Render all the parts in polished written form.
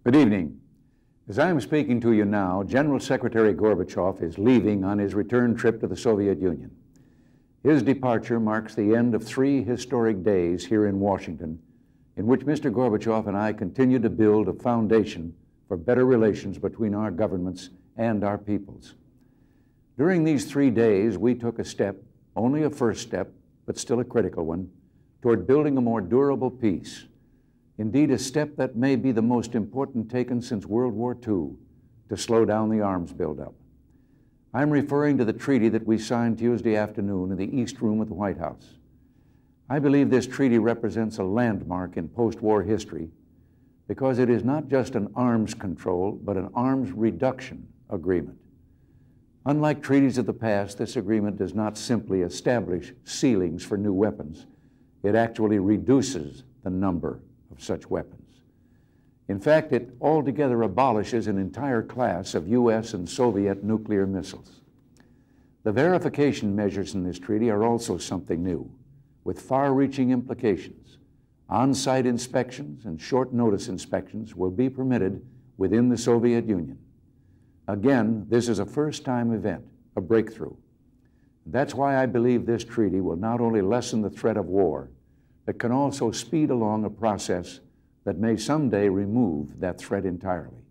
Good evening. As I am speaking to you now, General Secretary Gorbachev is leaving on his return trip to the Soviet Union. His departure marks the end of 3 historic days here in Washington, in which Mr. Gorbachev and I continue to build a foundation for better relations between our governments and our peoples. During these 3 days, we took a step, only a first step, but still a critical one, toward building a more durable peace. Indeed, a step that may be the most important taken since World War II to slow down the arms buildup. I'm referring to the treaty that we signed Tuesday afternoon in the East Room at the White House. I believe this treaty represents a landmark in post-war history because it is not just an arms control, but an arms reduction agreement. Unlike treaties of the past, this agreement does not simply establish ceilings for new weapons. It actually reduces the number of such weapons. In fact, it altogether abolishes an entire class of U.S. and Soviet nuclear missiles. The verification measures in this treaty are also something new, with far-reaching implications. On-site inspections and short-notice inspections will be permitted within the Soviet Union. Again, this is a first-time event, a breakthrough. That's why I believe this treaty will not only lessen the threat of war, but can also speed along a process that may someday remove that threat entirely.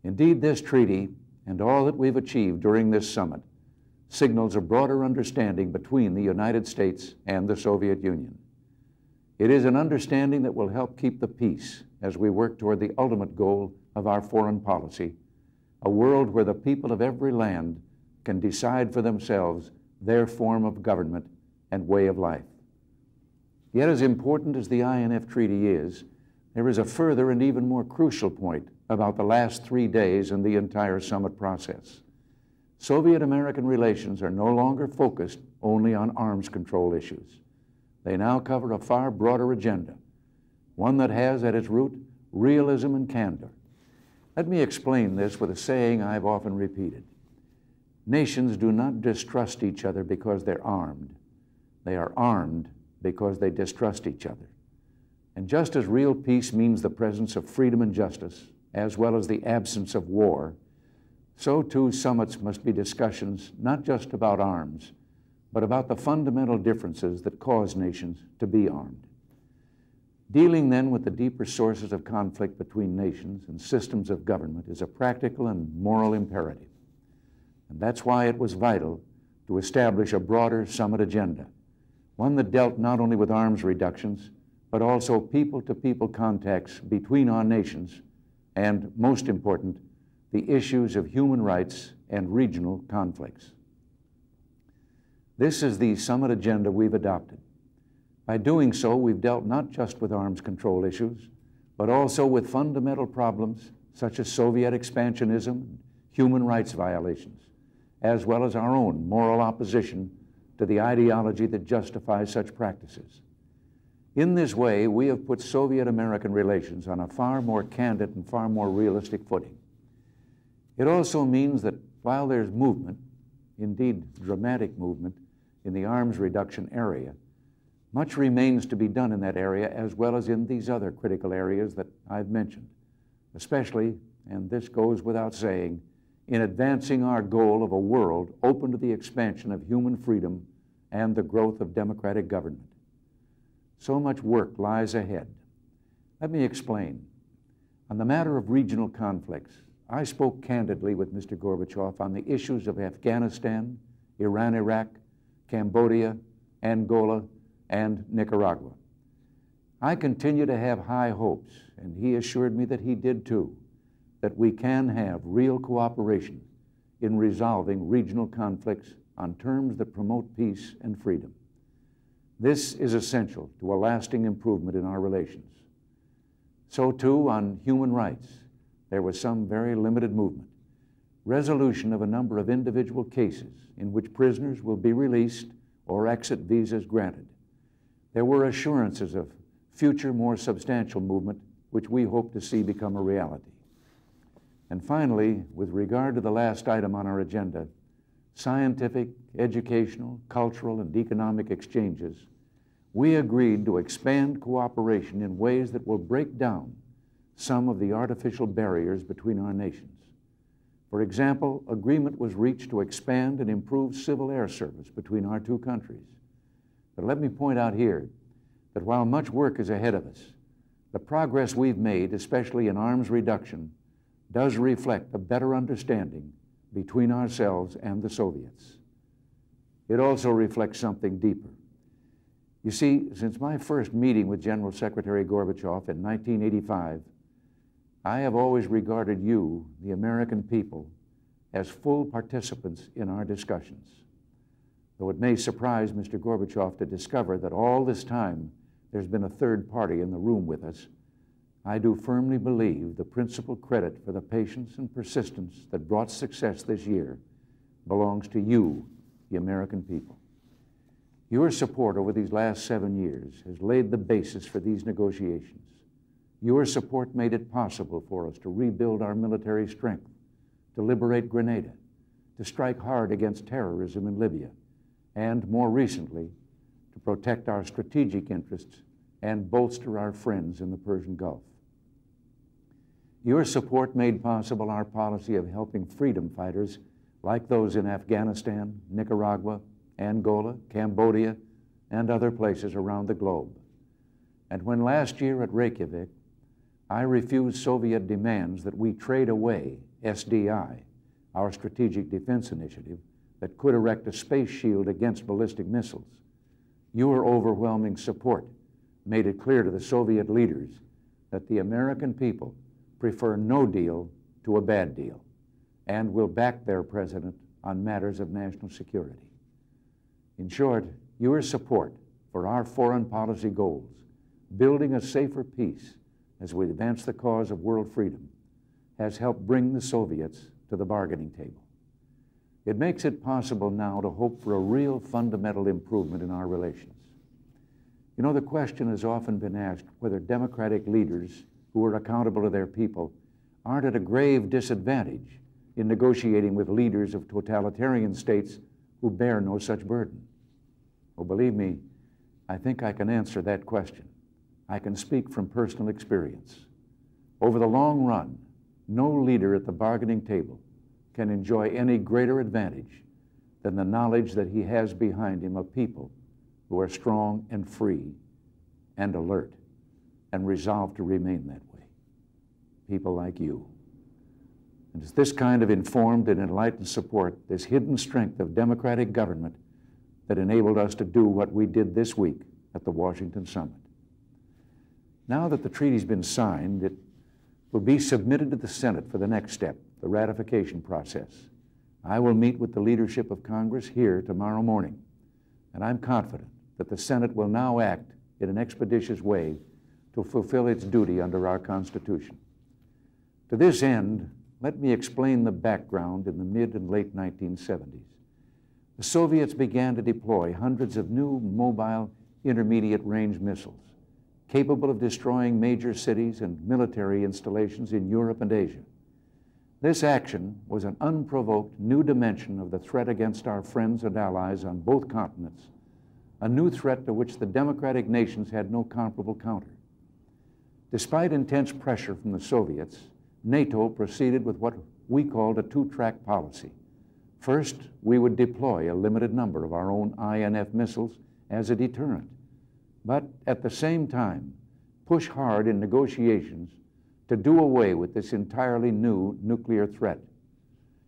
Indeed, this treaty and all that we've achieved during this summit signals a broader understanding between the United States and the Soviet Union. It is an understanding that will help keep the peace as we work toward the ultimate goal of our foreign policy, a world where the people of every land can decide for themselves their form of government and way of life. Yet, as important as the INF Treaty is, there is a further and even more crucial point about the last 3 days and the entire summit process. Soviet-American relations are no longer focused only on arms control issues. They now cover a far broader agenda, one that has at its root realism and candor. Let me explain this with a saying I've often repeated. Nations do not distrust each other because they're armed. They are armed because they distrust each other. And just as real peace means the presence of freedom and justice, as well as the absence of war, so too summits must be discussions not just about arms, but about the fundamental differences that cause nations to be armed. Dealing then with the deeper sources of conflict between nations and systems of government is a practical and moral imperative. And that's why it was vital to establish a broader summit agenda, one that dealt not only with arms reductions, but also people-to-people contacts between our nations, and, most important, the issues of human rights and regional conflicts. This is the summit agenda we've adopted. By doing so, we've dealt not just with arms control issues, but also with fundamental problems such as Soviet expansionism, human rights violations, as well as our own moral opposition to the ideology that justifies such practices. In this way, we have put Soviet-American relations on a far more candid and far more realistic footing. It also means that while there's movement, indeed dramatic movement, in the arms reduction area, much remains to be done in that area as well as in these other critical areas that I've mentioned, especially, and this goes without saying, in advancing our goal of a world open to the expansion of human freedom and the growth of democratic government. So much work lies ahead. Let me explain. On the matter of regional conflicts, I spoke candidly with Mr. Gorbachev on the issues of Afghanistan, Iran, Iraq, Cambodia, Angola, and Nicaragua. I continue to have high hopes, and he assured me that he did too, that we can have real cooperation in resolving regional conflicts on terms that promote peace and freedom. This is essential to a lasting improvement in our relations. So too on human rights, there was some very limited movement. Resolution of a number of individual cases in which prisoners will be released or exit visas granted. There were assurances of future more substantial movement, which we hope to see become a reality. And finally, with regard to the last item on our agenda, scientific, educational, cultural, and economic exchanges, we agreed to expand cooperation in ways that will break down some of the artificial barriers between our nations. For example, agreement was reached to expand and improve civil air service between our two countries. But let me point out here that while much work is ahead of us, the progress we've made, especially in arms reduction, does reflect a better understanding between ourselves and the Soviets. It also reflects something deeper. You see, since my first meeting with General Secretary Gorbachev in 1985, I have always regarded you, the American people, as full participants in our discussions. Though it may surprise Mr. Gorbachev to discover that all this time there's been a third party in the room with us, I do firmly believe the principal credit for the patience and persistence that brought success this year belongs to you, the American people. Your support over these last 7 years has laid the basis for these negotiations. Your support made it possible for us to rebuild our military strength, to liberate Grenada, to strike hard against terrorism in Libya, and more recently, to protect our strategic interests and bolster our friends in the Persian Gulf. Your support made possible our policy of helping freedom fighters like those in Afghanistan, Nicaragua, Angola, Cambodia, and other places around the globe. And when last year at Reykjavik, I refused Soviet demands that we trade away SDI, our strategic defense initiative, that could erect a space shield against ballistic missiles, your overwhelming support made it clear to the Soviet leaders that the American people prefer no deal to a bad deal and will back their president on matters of national security. In short, your support for our foreign policy goals, building a safer peace as we advance the cause of world freedom, has helped bring the Soviets to the bargaining table. It makes it possible now to hope for a real fundamental improvement in our relations. You know, the question has often been asked whether democratic leaders who are accountable to their people aren't at a grave disadvantage in negotiating with leaders of totalitarian states who bear no such burden. Well, believe me, I think I can answer that question. I can speak from personal experience. Over the long run, no leader at the bargaining table can enjoy any greater advantage than the knowledge that he has behind him a people who are strong and free and alert and resolved to remain that way. People like you. And it's this kind of informed and enlightened support, this hidden strength of democratic government, that enabled us to do what we did this week at the Washington Summit. Now that the treaty's been signed, it will be submitted to the Senate for the next step, the ratification process. I will meet with the leadership of Congress here tomorrow morning, and I'm confident that the Senate will now act in an expeditious way to fulfill its duty under our Constitution. To this end, let me explain the background in the mid and late 1970s. The Soviets began to deploy hundreds of new mobile intermediate-range missiles capable of destroying major cities and military installations in Europe and Asia. This action was an unprovoked new dimension of the threat against our friends and allies on both continents, a new threat to which the democratic nations had no comparable counter. Despite intense pressure from the Soviets, NATO proceeded with what we called a two-track policy. First, we would deploy a limited number of our own INF missiles as a deterrent, but at the same time, push hard in negotiations to do away with this entirely new nuclear threat.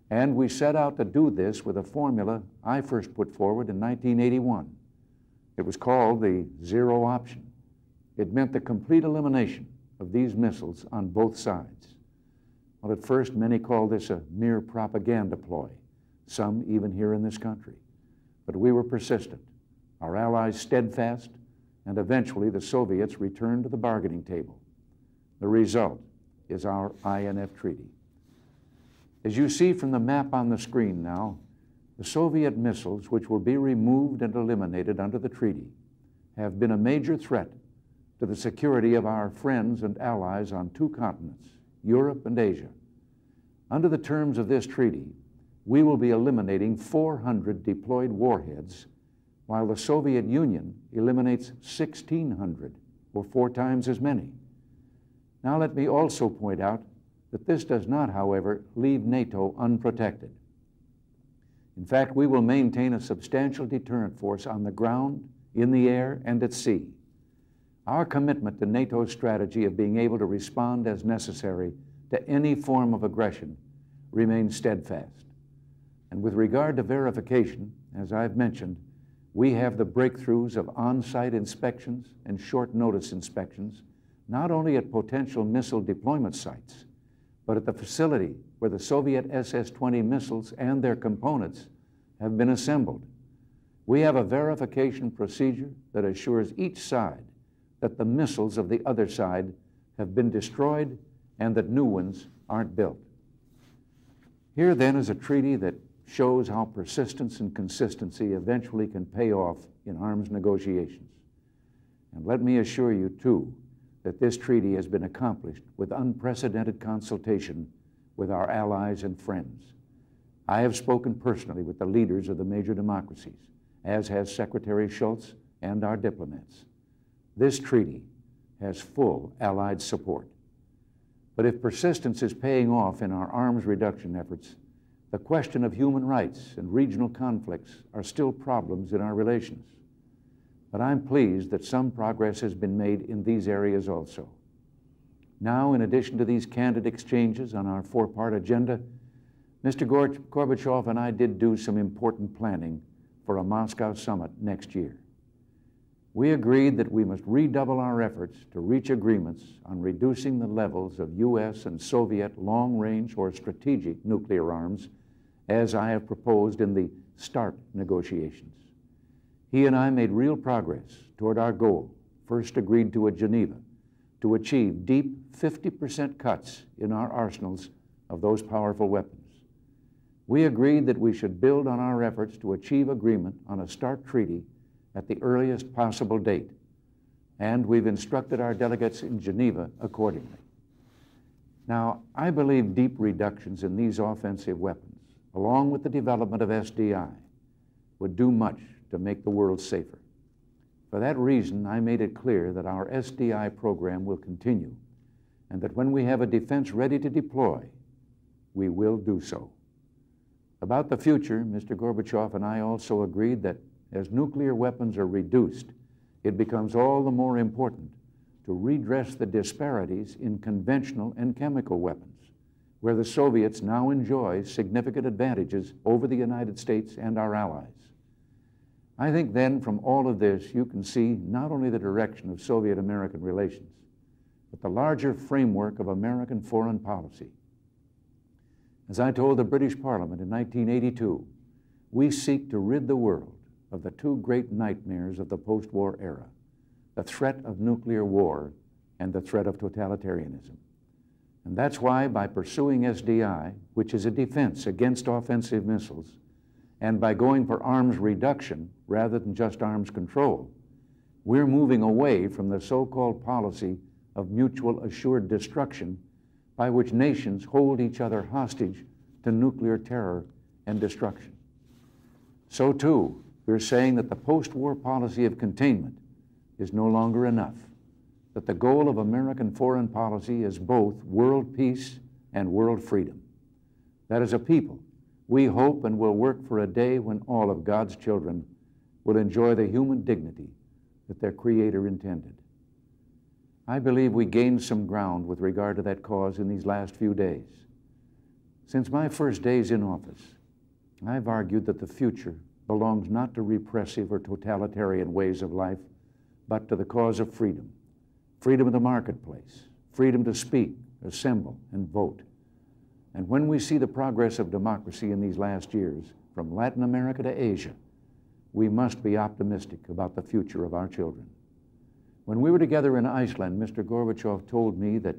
And we set out to do this with a formula I first put forward in 1981. It was called the zero option. It meant the complete elimination of these missiles on both sides. Well, at first, many called this a mere propaganda ploy, some even here in this country. But we were persistent, our allies steadfast, and eventually the Soviets returned to the bargaining table. The result is our INF Treaty. As you see from the map on the screen now, the Soviet missiles, which will be removed and eliminated under the treaty, have been a major threat to the security of our friends and allies on two continents, Europe and Asia. Under the terms of this treaty, we will be eliminating 400 deployed warheads, while the Soviet Union eliminates 1,600, or 4 times as many. Now let me also point out that this does not, however, leave NATO unprotected. In fact, we will maintain a substantial deterrent force on the ground, in the air, and at sea. Our commitment to NATO's strategy of being able to respond as necessary to any form of aggression remains steadfast. And with regard to verification, as I've mentioned, we have the breakthroughs of on-site inspections and short notice inspections, not only at potential missile deployment sites, but at the facility where the Soviet SS-20 missiles and their components have been assembled. We have a verification procedure that assures each side that the missiles of the other side have been destroyed and that new ones aren't built. Here then is a treaty that shows how persistence and consistency eventually can pay off in arms negotiations. And let me assure you, too, that this treaty has been accomplished with unprecedented consultation with our allies and friends. I have spoken personally with the leaders of the major democracies, as has Secretary Shultz and our diplomats. This treaty has full Allied support. But if persistence is paying off in our arms reduction efforts, the question of human rights and regional conflicts are still problems in our relations. But I'm pleased that some progress has been made in these areas also. Now, in addition to these candid exchanges on our four-part agenda, Mr. Gorbachev and I did do some important planning for a Moscow summit next year. We agreed that we must redouble our efforts to reach agreements on reducing the levels of U.S. and Soviet long-range or strategic nuclear arms, as I have proposed in the START negotiations. He and I made real progress toward our goal, first agreed to at Geneva, to achieve deep 50% cuts in our arsenals of those powerful weapons. We agreed that we should build on our efforts to achieve agreement on a START treaty at the earliest possible date, and we've instructed our delegates in Geneva accordingly. Now, I believe deep reductions in these offensive weapons, along with the development of SDI, would do much to make the world safer. For that reason, I made it clear that our SDI program will continue, and that when we have a defense ready to deploy, we will do so. About the future, Mr. Gorbachev and I also agreed that as nuclear weapons are reduced, it becomes all the more important to redress the disparities in conventional and chemical weapons, where the Soviets now enjoy significant advantages over the United States and our allies. I think then from all of this you can see not only the direction of Soviet-American relations, but the larger framework of American foreign policy. As I told the British Parliament in 1982, we seek to rid the world of the two great nightmares of the post-war era, the threat of nuclear war and the threat of totalitarianism. And that's why by pursuing SDI, which is a defense against offensive missiles, and by going for arms reduction rather than just arms control, we're moving away from the so-called policy of mutual assured destruction by which nations hold each other hostage to nuclear terror and destruction. So too, we're saying that the post-war policy of containment is no longer enough, that the goal of American foreign policy is both world peace and world freedom. That as a people, we hope and will work for a day when all of God's children will enjoy the human dignity that their Creator intended. I believe we gained some ground with regard to that cause in these last few days. Since my first days in office, I've argued that the future belongs not to repressive or totalitarian ways of life, but to the cause of freedom. Freedom of the marketplace, freedom to speak, assemble, and vote. And when we see the progress of democracy in these last years, from Latin America to Asia, we must be optimistic about the future of our children. When we were together in Iceland, Mr. Gorbachev told me that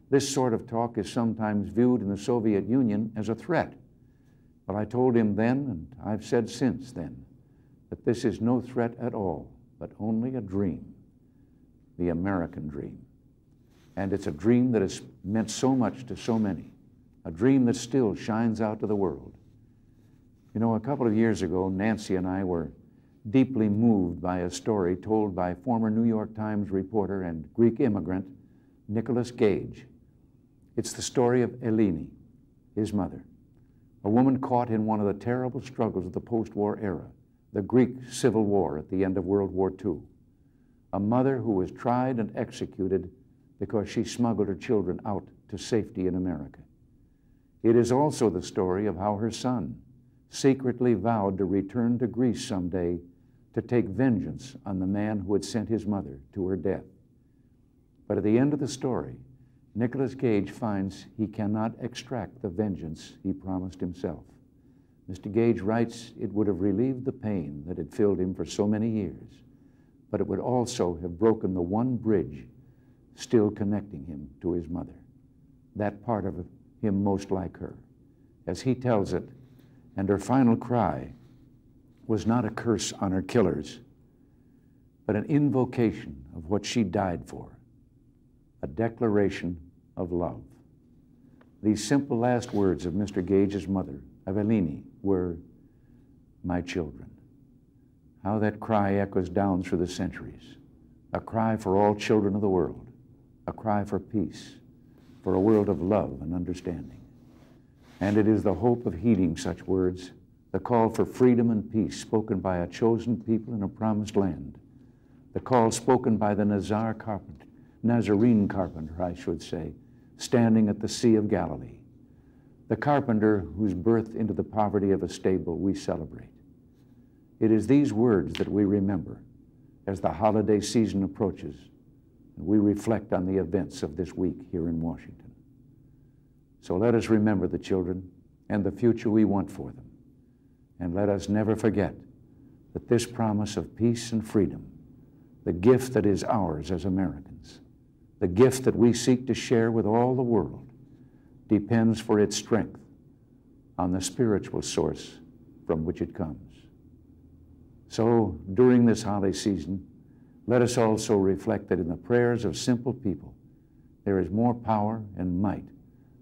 this sort of talk is sometimes viewed in the Soviet Union as a threat. But I told him then, and I've said since then, that this is no threat at all, but only a dream, the American dream. And it's a dream that has meant so much to so many, a dream that still shines out to the world. You know, a couple of years ago, Nancy and I were deeply moved by a story told by former New York Times reporter and Greek immigrant Nicholas Gage. It's the story of Eleni, his mother, a woman caught in one of the terrible struggles of the post-war era, the Greek Civil War at the end of World War II. A mother who was tried and executed because she smuggled her children out to safety in America. It is also the story of how her son secretly vowed to return to Greece someday to take vengeance on the man who had sent his mother to her death. But at the end of the story, Nicholas Gage finds he cannot extract the vengeance he promised himself. Mr. Gage writes it would have relieved the pain that had filled him for so many years, but it would also have broken the one bridge still connecting him to his mother, that part of him most like her. As he tells it, and her final cry was not a curse on her killers, but an invocation of what she died for, a declaration of love. These simple last words of Mr. Gage's mother, of Eleni, were, "My children." How that cry echoes down through the centuries, a cry for all children of the world, a cry for peace, for a world of love and understanding. And it is the hope of heeding such words, the call for freedom and peace spoken by a chosen people in a promised land, the call spoken by the Nazarene carpenter, I should say, standing at the Sea of Galilee, the carpenter whose birth into the poverty of a stable we celebrate. It is these words that we remember as the holiday season approaches and we reflect on the events of this week here in Washington. So let us remember the children and the future we want for them. And let us never forget that this promise of peace and freedom, the gift that is ours as Americans, the gift that we seek to share with all the world, depends for its strength on the spiritual source from which it comes. So during this holiday season, let us also reflect that in the prayers of simple people, there is more power and might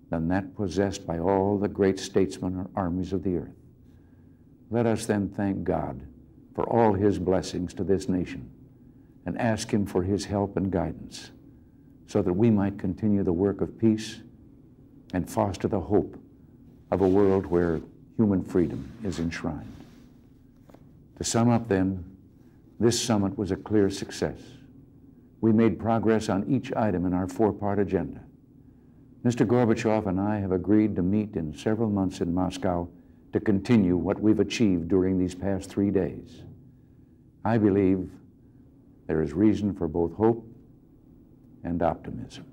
than that possessed by all the great statesmen or armies of the earth. Let us then thank God for all His blessings to this nation and ask Him for His help and guidance so that we might continue the work of peace and foster the hope of a world where human freedom is enshrined. To sum up then, this summit was a clear success. We made progress on each item in our four-part agenda. Mr. Gorbachev and I have agreed to meet in several months in Moscow to continue what we've achieved during these past 3 days. I believe there is reason for both hope and optimism.